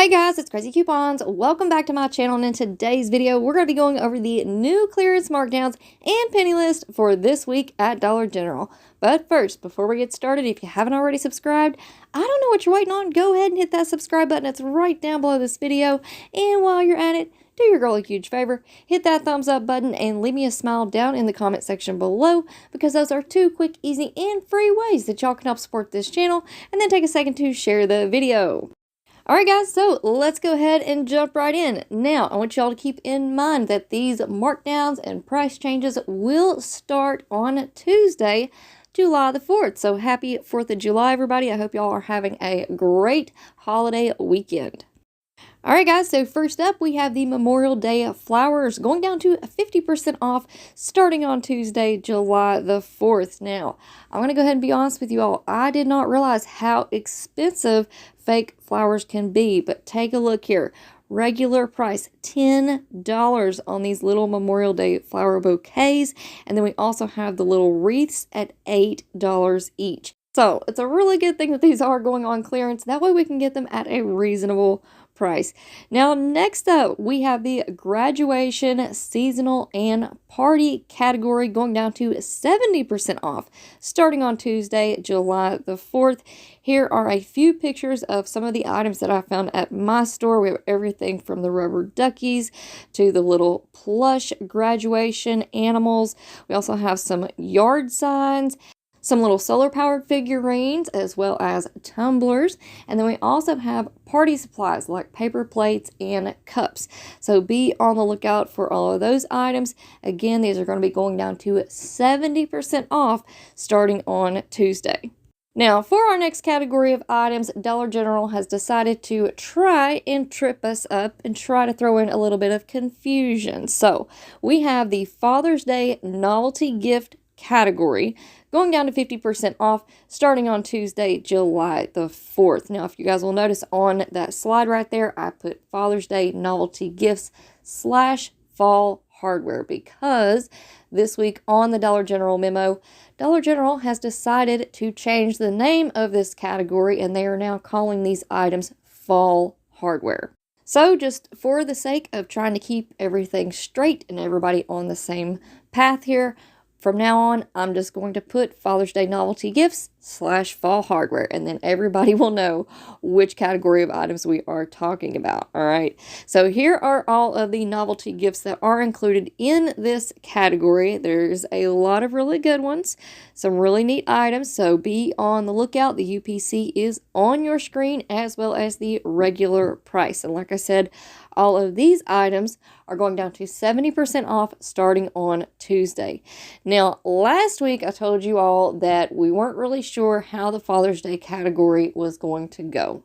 Hey guys, it's Crazy Coupons. Welcome back to my channel, and in today's video, we're going to be going over the new clearance markdowns and penny list for this week at Dollar General. But first, before we get started, if you haven't already subscribed, I don't know what you're waiting on. Go ahead and hit that subscribe button. It's right down below this video. And while you're at it, do your girl a huge favor, hit that thumbs up button and leave me a smile down in the comment section below, because those are two quick, easy, and free ways that y'all can help support this channel. And then take a second to share the video. Alright guys, so let's go ahead and jump right in. Now, I want y'all to keep in mind that these markdowns and price changes will start on Tuesday, July the 4th. So happy 4th of July, everybody. I hope y'all are having a great holiday weekend. Alright guys, so first up we have the Memorial Day flowers going down to 50% off starting on Tuesday, July the 4th. Now, I'm going to go ahead and be honest with you all. I did not realize how expensive fake flowers can be, but take a look here. Regular price $10 on these little Memorial Day flower bouquets, and then we also have the little wreaths at $8 each. So it's a really good thing that these are going on clearance. That way we can get them at a reasonable price. Now, next up, we have the graduation, seasonal, and party category going down to 70% off starting on Tuesday, July the 4th. Here are a few pictures of some of the items that I found at my store. We have everything from the rubber duckies to the little plush graduation animals. We also have some yard signs, some little solar-powered figurines, as well as tumblers. And then we also have party supplies like paper plates and cups. So be on the lookout for all of those items. Again, these are going to be going down to 70% off starting on Tuesday. Now, for our next category of items, Dollar General has decided to try and trip us up and try to throw in a little bit of confusion. So we have the Father's Day novelty gift category going down to 50% off starting on Tuesday, July the 4th. Now, if you guys will notice on that slide right there, I put Father's Day novelty gifts / fall hardware, because this week on the Dollar General memo, Dollar General has decided to change the name of this category, and they are now calling these items fall hardware. So just for the sake of trying to keep everything straight and everybody on the same path here, from now on, I'm just going to put Father's Day novelty gifts / fall hardware, and then everybody will know which category of items we are talking about. All right. So here are all of the novelty gifts that are included in this category. There's a lot of really good ones, some really neat items. So be on the lookout. The UPC is on your screen, as well as the regular price. And like I said, all of these items are going down to 70% off starting on Tuesday. Now, last week I told you all that we weren't really sure how the Father's Day category was going to go.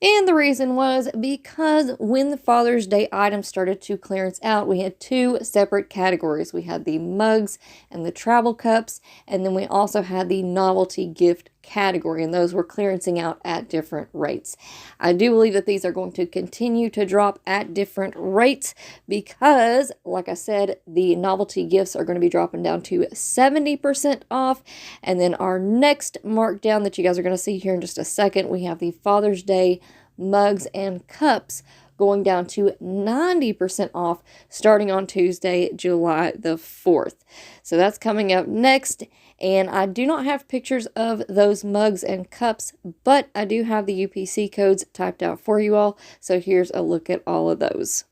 And the reason was because when the Father's Day items started to clearance out, we had two separate categories. We had the mugs and the travel cups, and then we also had the novelty gift category, and those were clearancing out at different rates. I do believe that these are going to continue to drop at different rates because, like I said, the novelty gifts are going to be dropping down to 70% off. And then our next markdown that you guys are going to see here in just a second, we have the Father's Day mugs and cups going down to 90% off starting on Tuesday, July the 4th. So that's coming up next. And I do not have pictures of those mugs and cups, but I do have the UPC codes typed out for you all. So here's a look at all of those.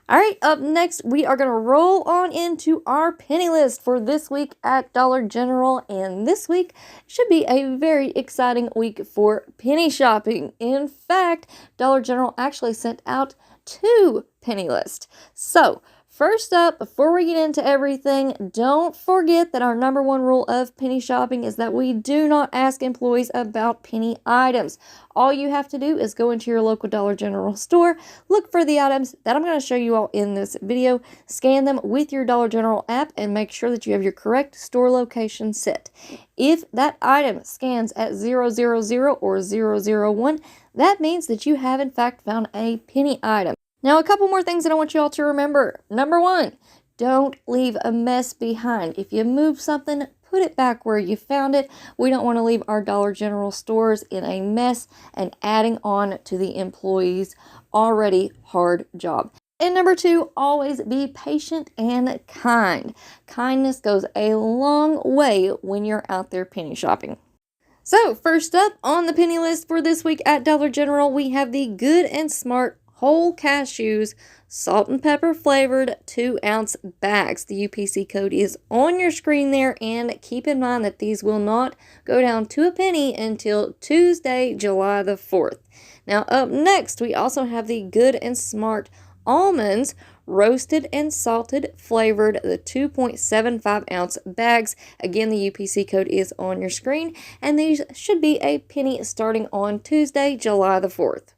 All right, up next, we are going to roll on into our penny list for this week at Dollar General. And this week should be a very exciting week for penny shopping. In fact, Dollar General actually sent out 2 penny lists. So first up, before we get into everything, don't forget that our #1 rule of penny shopping is that we do not ask employees about penny items. All you have to do is go into your local Dollar General store, look for the items that I'm going to show you all in this video, scan them with your Dollar General app, and make sure that you have your correct store location set. If that item scans at 000 or 001, that means that you have in fact found a penny item. Now, a couple more things that I want you all to remember. #1, don't leave a mess behind. If you move something, put it back where you found it. We don't want to leave our Dollar General stores in a mess and adding on to the employees' already hard job. And number 2, always be patient and kind. Kindness goes a long way when you're out there penny shopping. So first up on the penny list for this week at Dollar General, we have the Good and Smart Whole Cashews salt and pepper flavored 2-ounce bags. The UPC code is on your screen there, and keep in mind that these will not go down to a penny until Tuesday, July the 4th. Now up next, we also have the Good and Smart almonds roasted and salted flavored, the 2.75 ounce bags. Again, the UPC code is on your screen, and these should be a penny starting on Tuesday, July the 4th.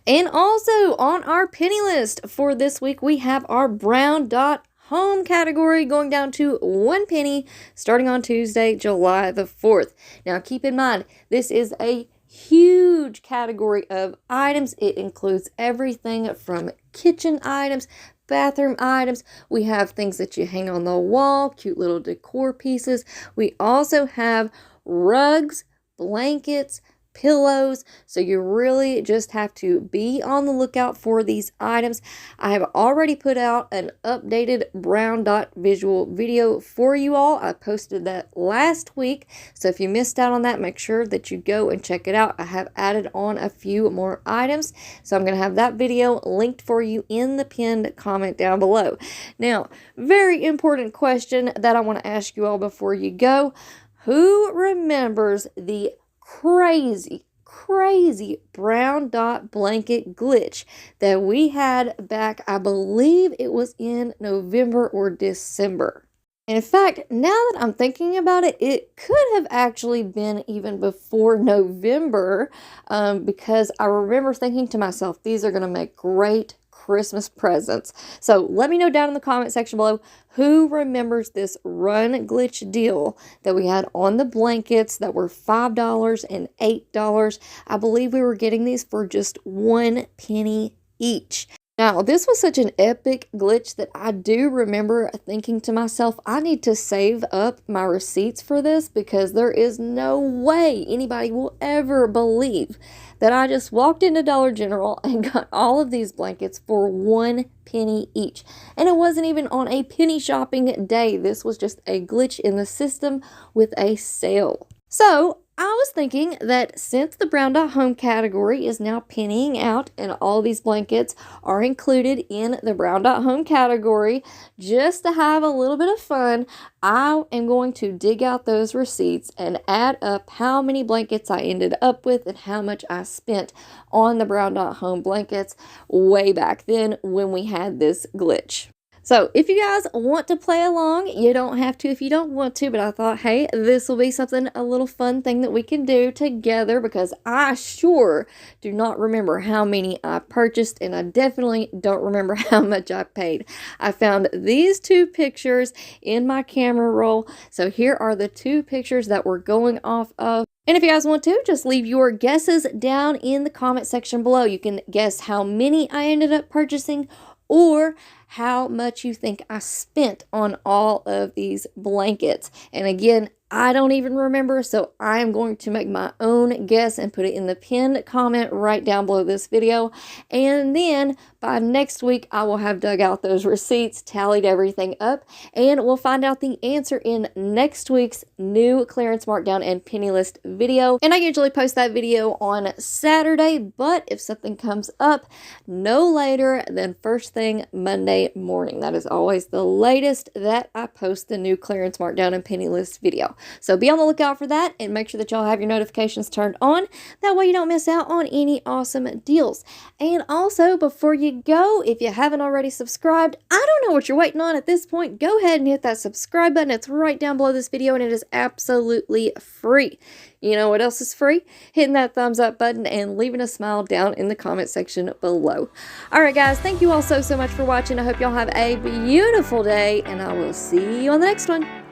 And also on our penny list for this week, we have our brown dot home category going down to 1 penny starting on Tuesday, July the 4th. Now keep in mind, this is a huge category of items. It includes everything from kitchen items, bathroom items. We have things that you hang on the wall, cute little decor pieces. We also have rugs, blankets, pillows, so you really just have to be on the lookout for these items. I have already put out an updated brown dot visual video for you all. I posted that last week, so if you missed out on that, make sure that you go and check it out. I have added on a few more items, so I'm going to have that video linked for you in the pinned comment down below. Now, very important question that I want to ask you all before you go. Who remembers the crazy brown dot blanket glitch that we had back, I believe it was in November or December? In fact, now that I'm thinking about it, it could have actually been even before November, because I remember thinking to myself, these are going to make great Christmas presents. So let me know down in the comment section below who remembers this run glitch deal that we had on the blankets that were $5 and $8. I believe we were getting these for just 1 penny each. Now, this was such an epic glitch that I do remember thinking to myself, I need to save up my receipts for this, because there is no way anybody will ever believe that I just walked into Dollar General and got all of these blankets for 1 penny each. And it wasn't even on a penny shopping day. This was just a glitch in the system with a sale. So I was thinking that since the brown dot home category is now pennying out and all these blankets are included in the brown dot home category, just to have a little bit of fun, I am going to dig out those receipts and add up how many blankets I ended up with and how much I spent on the brown dot home blankets way back then when we had this glitch. So if you guys want to play along, you don't have to if you don't want to, but I thought, hey, this will be something, a little fun thing that we can do together, because I sure do not remember how many I purchased, and I definitely don't remember how much I paid. I found these 2 pictures in my camera roll, so here are the 2 pictures that we're going off of. And if you guys want to, just leave your guesses down in the comment section below. You can guess how many I ended up purchasing, or how much you think I spent on all of these blankets. And again, I don't even remember, so I'm going to make my own guess and put it in the pinned comment right down below this video. And then by next week, I will have dug out those receipts, tallied everything up, and we'll find out the answer in next week's new clearance markdown and penny list video. And I usually post that video on Saturday, but if something comes up, no later than first thing Monday morning. That is always the latest that I post the new clearance markdown and penny list video. So be on the lookout for that, and make sure that y'all have your notifications turned on. That way you don't miss out on any awesome deals. And also, before you go, if you haven't already subscribed, I don't know what you're waiting on at this point. Go ahead and hit that subscribe button. It's right down below this video, and it is absolutely free. You know what else is free? Hitting that thumbs up button and leaving a smile down in the comment section below. Alright guys, thank you all so much for watching. I hope y'all have a beautiful day, and I will see you on the next one.